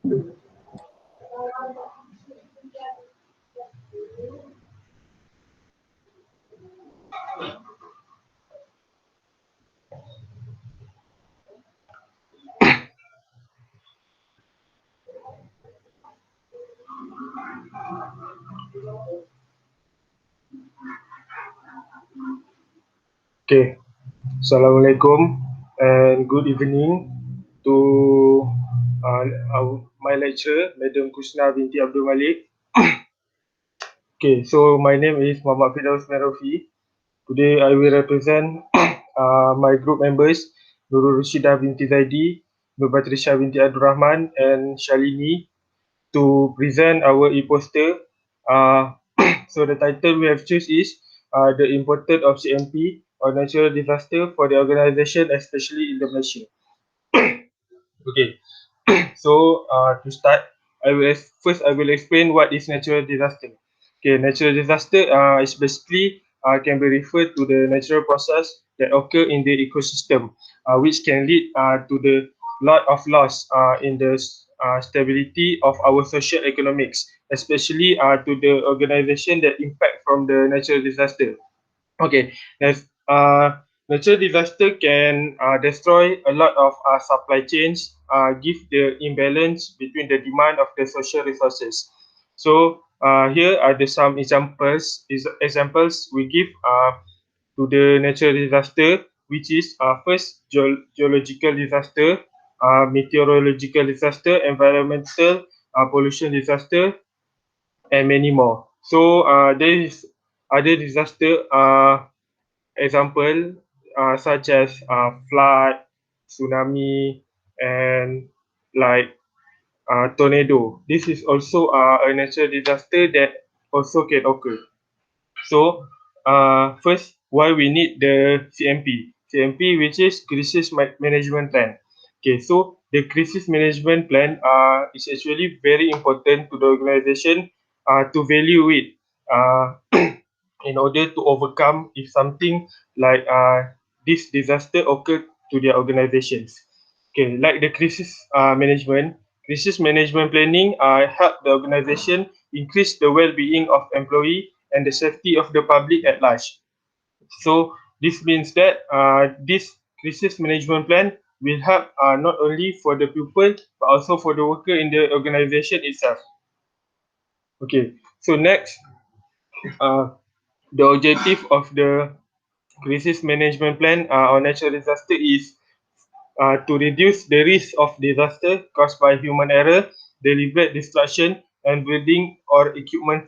Okay, Assalamualaikum and good evening to my lecturer, Madam Kusna binti Abdul Malik. Okay, so my name is Muhammad Firdaus Merofi. Today I will represent my group members, Nurul Rushidah binti Zaidi, Nur Batrisha binti Abdul Rahman and Shalini to present our e-poster. So the title we have choose is The Importance of CMP or Natural Disaster for the Organisation, especially in the Malaysia. Okay, so to start, I will explain what is natural disaster. Okay, natural disaster is basically can be referred to the natural process that occur in the ecosystem, which can lead to the lot of loss in the stability of our social economics, especially to the organization that impact from the natural disaster. Okay, there's natural disaster can destroy a lot of supply chains, give the imbalance between the demand of the social resources. So here are the some examples we give to the natural disaster, which is first geological disaster, meteorological disaster, environmental pollution disaster, and many more. So there is other disaster example such as flood, tsunami, and like tornado. This is also a natural disaster that also can occur. So, first, why we need the CMP? CMP, which is Crisis Management Plan. Okay, so the Crisis Management Plan is actually very important to the organization to value it in order to overcome if something like this disaster occurred to their organizations. Okay, like the crisis management planning help the organization increase the well-being of employee and the safety of the public at large. So this means that this crisis management plan will help not only for the people but also for the worker in the organization itself. Okay, so next, uh, the objective of the crisis management plan on natural disaster is to reduce the risk of disaster caused by human error, deliberate destruction, and building or equipment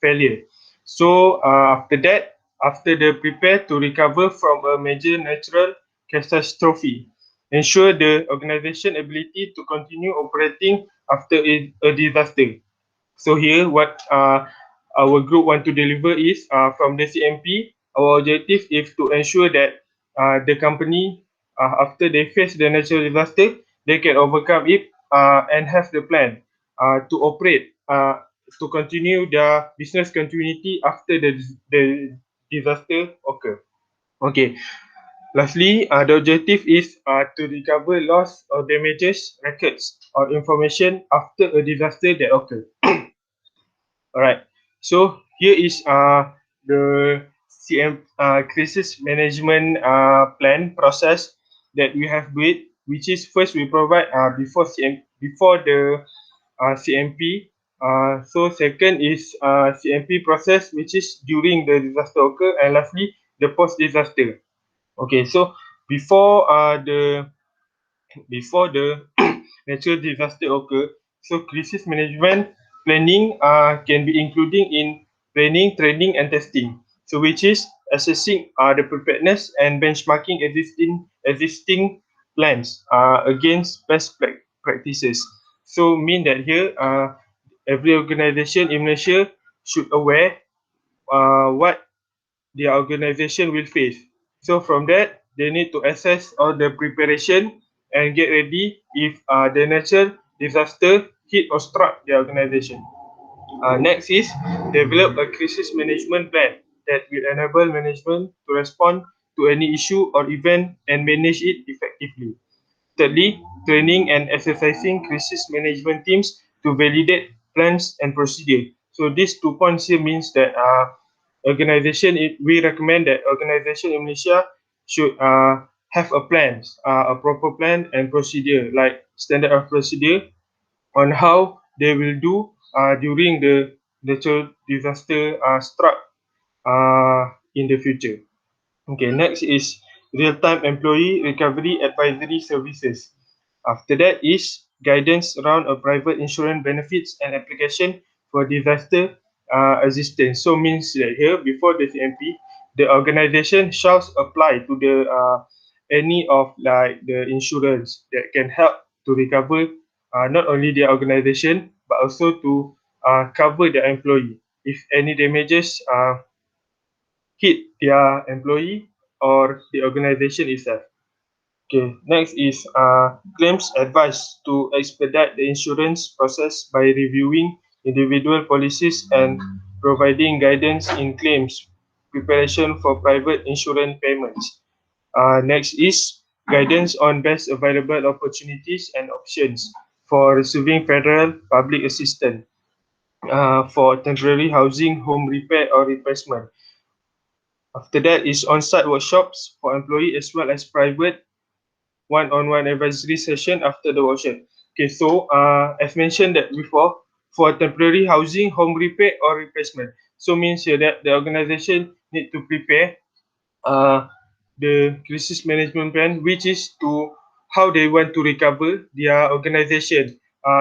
failure. So after that, after they prepare to recover from a major natural catastrophe, ensure the organization ability to continue operating after a disaster. So here, what our group want to deliver is from the CMP. Our objective is to ensure that the company, after they face the natural disaster, they can overcome it and have the plan to operate, to continue their business continuity after the disaster occur. Okay. Lastly, the objective is to recover loss or damages records or information after a disaster that occur. Alright. So here is the crisis management plan process that we have built, which is first we provide before the CMP. So second is CMP process, which is during the disaster occur, and lastly the post disaster. Okay, so before the natural disaster occur. So crisis management planning can be including in planning, training, and testing. So which is assessing the preparedness and benchmarking existing plans against best practices. So mean that here every organization in Malaysia should aware what their organization will face. So from that, they need to assess all the preparation and get ready if the natural disaster hit or struck the organization. Next is develop a crisis management plan that will enable management to respond to any issue or event and manage it effectively. Thirdly, training and exercising crisis management teams to validate plans and procedure. So these 2 points here means that we recommend that organization in Malaysia should have a proper plan and procedure, like standard of procedure on how they will do during the natural disaster struck in the future. Okay, next is real-time employee recovery advisory services. After that is guidance around a private insurance benefits and application for disaster assistance. So means that here before the CMP, the organization shall apply to the any of like the insurance that can help to recover not only their organization but also to cover their employee if any damages hit their employee or the organization itself. Okay, next is claims advice to expedite the insurance process by reviewing individual policies and providing guidance in claims preparation for private insurance payments. Next is guidance on best available opportunities and options for receiving federal public assistance for temporary housing, home repair or replacement. After that is on-site workshops for employee as well as private one-on-one advisory session after the workshop. Okay, so as mentioned that before, for temporary housing, home repair or replacement. So means here that the organization need to prepare uh, the crisis management plan, which is to how they want to recover their organization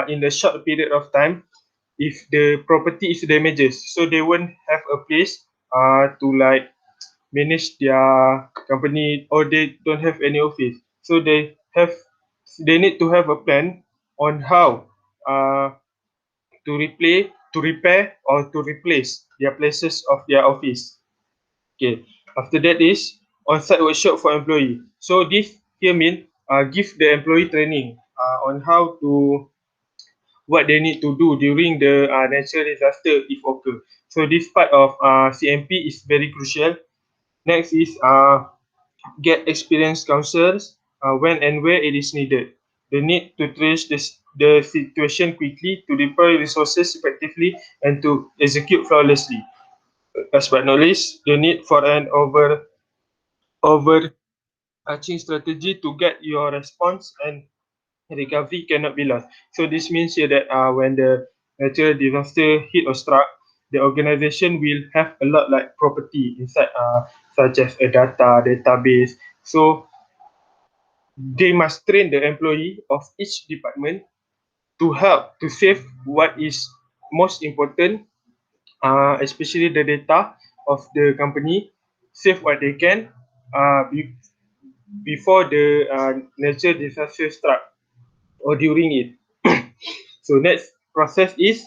in a short period of time if the property is damages. So they won't have a place to like manage their company or they don't have any office. So they need to have a plan on how to repair or to replace their places of their office. Okay. After that is on-site workshop for employee. So this here mean give the employee training on how to what they need to do during the natural disaster if occur. So this part of CMP is very crucial. Next is get experienced counselors when and where it is needed. The need to trace the situation quickly, to deploy resources effectively, and to execute flawlessly. Last but not least, the need for an overarching strategy to get your response and recovery cannot be lost. So this means here that when the natural disaster hit or struck, the organization will have a lot like property inside, such as a database. So they must train the employee of each department to help to save what is most important, especially the data of the company, save what they can before the natural disaster struck or during it. So next process is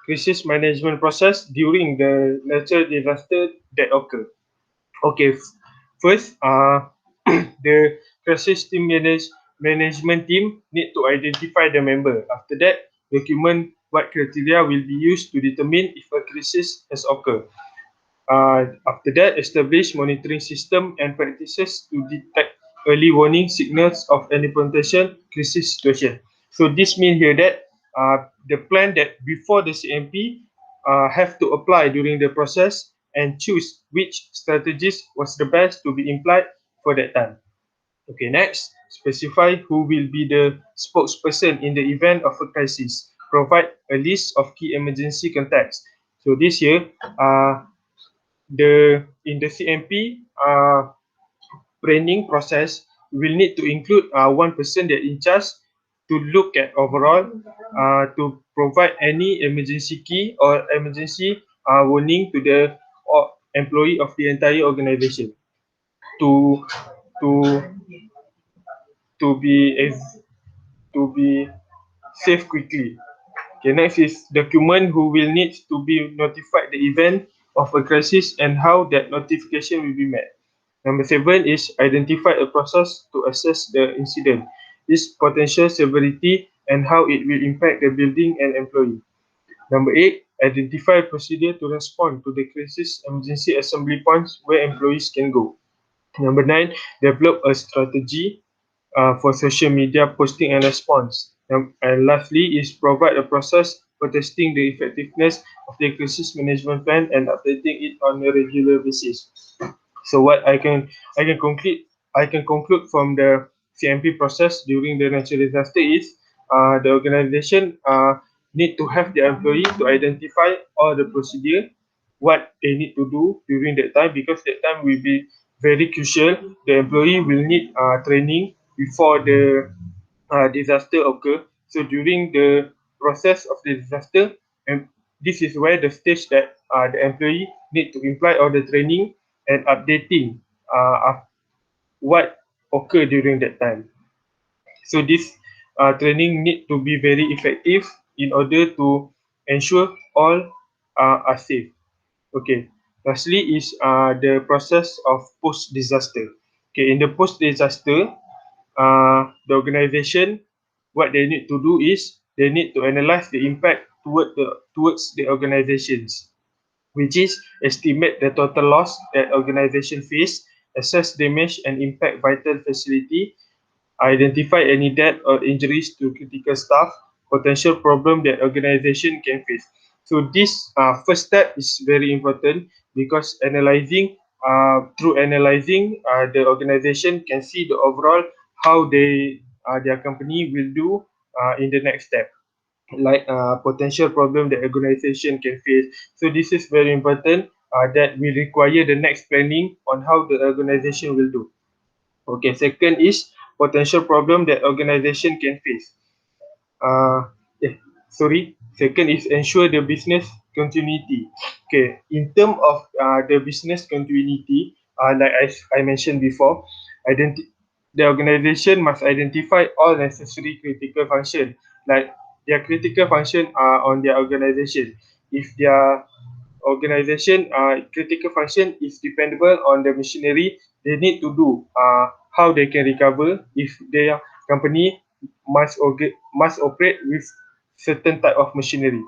crisis management process during the natural disaster that occur. Okay, first, the crisis team management team need to identify the member. After that, document what criteria will be used to determine if a crisis has occurred. After that, establish monitoring system and practices to detect early warning signals of any potential crisis situation. So this means here that the plan that before the CMP have to apply during the process and choose which strategies was the best to be implied for that time. Okay, next, specify who will be the spokesperson in the event of a crisis. Provide a list of key emergency contacts. So this year, in the CMP training process, we will need to include one person that in charge to look at overall to provide any emergency key or emergency warning to the employee of the entire organization to to to be to be safe quickly. Okay, next is document who will need to be notified the event of a crisis and how that notification will be made. Number 7 is identify a process to assess the incident, its potential severity, and how it will impact the building and employee. Number 8, identify a procedure to respond to the crisis emergency assembly points where employees can go. Number 9, develop a strategy for social media posting and response. And lastly is provide a process for testing the effectiveness of the crisis management plan and updating it on a regular basis. So what I can conclude from the CMP process during the natural disaster is the organization need to have the employee to identify all the procedure, what they need to do during that time, because that time will be very crucial. The employee will need training before the disaster occur. So during the process of the disaster, and this is where the stage that the employee need to imply all the training and updating of what occurred during that time. So this training need to be very effective in order to ensure all are safe. Okay. Lastly is the process of post disaster. Okay, in the post disaster, the organization, what they need to do is they need to analyze the impact towards the organizations, which is estimate the total loss that organization face, assess damage and impact vital facility, identify any death or injuries to critical staff, potential problem that organization can face. So this first step is very important because through analyzing, the organization can see the overall how their company will do in the next step, like potential problem that organization can face. So this is very important that we require the next planning on how the organization will do. Okay, second is potential problem that organization can face. Uh, eh, Sorry. Second is ensure the business continuity. Okay, in term of the business continuity, like I mentioned before, identi- the organization must identify all necessary critical function, like their critical function on their organization. If their organization critical function is dependable on the machinery, they need to do how they can recover if their company must operate with certain type of machinery.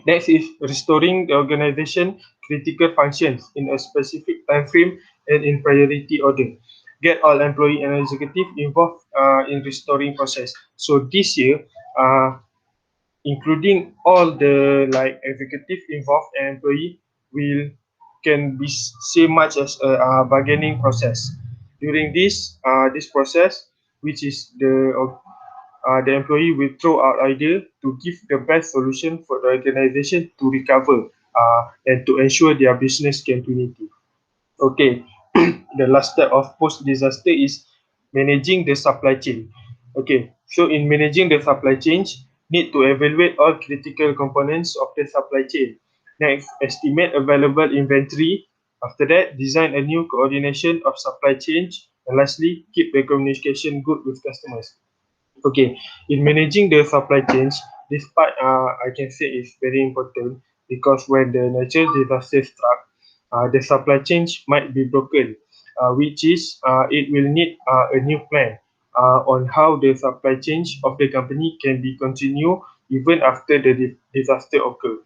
Next is restoring the organization critical functions in a specific time frame and in priority order. Get all employee and executive involved in restoring process. So this year, including all the like executive involved and employee will can be same much as a bargaining process. During this process, which is the employee will throw out idea to give the best solution for the organization to recover and to ensure their business continuity. Okay, the last step of post disaster is managing the supply chain. Okay, so in managing the supply chain, need to evaluate all critical components of the supply chain. Next, estimate available inventory. After that, design a new coordination of supply chain. And lastly, keep the communication good with customers. Okay, in managing the supply chains, this part I can say is very important because when the natural disaster struck, the supply chains might be broken, which is it will need a new plan on how the supply chain of the company can be continued even after the disaster occur.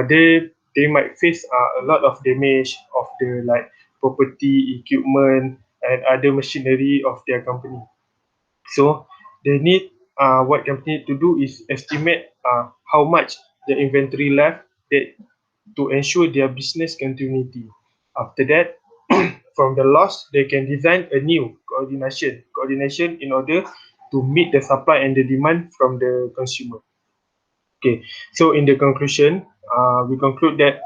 They might face a lot of damage of the like property, equipment, and other machinery of their company. So they need what company need to do is estimate how much the inventory left that to ensure their business continuity. After that, from the loss, they can design a new coordination in order to meet the supply and the demand from the consumer. Okay, so in the conclusion, we conclude that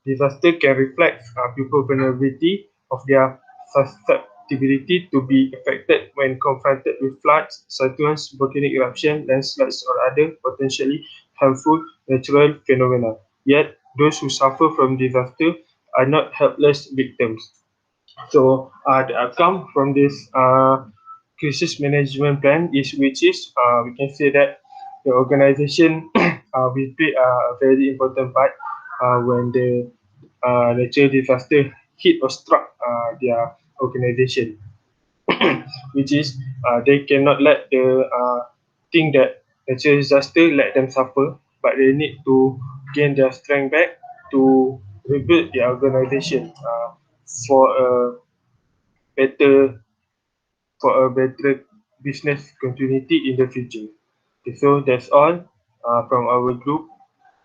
disaster can reflect people vulnerability of their susceptibility to be affected when confronted with floods, cyclones, volcanic eruption, landslides, or other potentially harmful natural phenomena. Yet, those who suffer from disaster are not helpless victims. So the outcome from this crisis management plan is which is we can say that the organization will play a very important part when the natural disaster hit or struck their organization, which is they cannot let the thing that natural disaster let them suffer, but they need to gain their strength back to rebuild their organization for a better for a better business continuity in the future. Okay, so that's all from our group.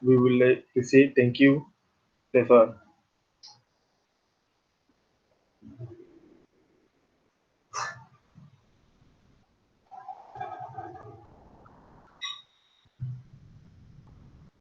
We would like to say thank you. That's all.